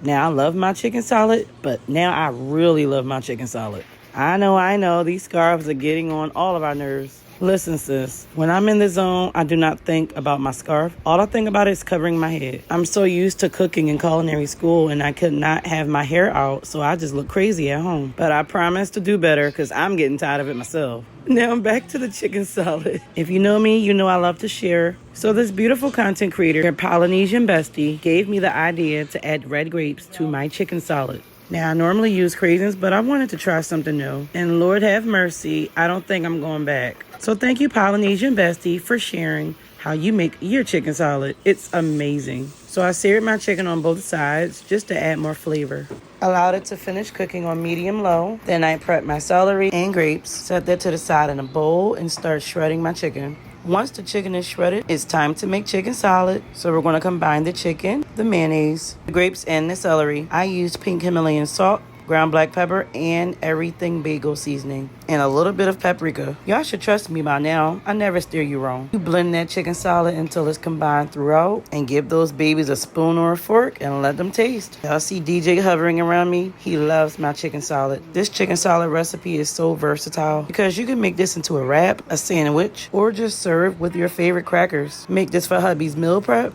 Now, I love my chicken salad, but now I really love my chicken salad. I know, these scarves are getting on all of our nerves. Listen, sis, when I'm in the zone, I do not think about my scarf. All I think about is covering my head. I'm so used to cooking in culinary school, and I could not have my hair out, so I just look crazy at home. But I promise to do better because I'm getting tired of it myself. Now back to the chicken salad. If you know me, you know I love to share. So this beautiful content creator, your Polynesian bestie, gave me the idea to add red grapes to my chicken salad. Now, I normally use craisins, but I wanted to try something new. And Lord have mercy, I don't think I'm going back. So thank you, Polynesian bestie, for sharing how you make your chicken salad. It's amazing. So I seared my chicken on both sides just to add more flavor. Allowed it to finish cooking on medium low. Then I prepped my celery and grapes, set that to the side in a bowl, and start shredding my chicken. Once the chicken is shredded, it's time to make chicken salad. So we're going to combine the chicken, the mayonnaise, the grapes, and the celery. I used pink Himalayan salt, ground black pepper, and everything bagel seasoning, and a little bit of paprika. Y'all should trust me by now. I never steer you wrong. You blend that chicken salad until it's combined throughout, and give those babies a spoon or a fork and let them taste. Y'all see DJ hovering around me? He loves my chicken salad. This chicken salad recipe is so versatile because you can make this into a wrap, a sandwich, or just serve with your favorite crackers. Make this for hubby's meal prep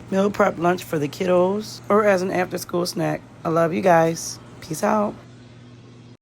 lunch for the kiddos, or as an after-school snack. I love you guys. Peace out.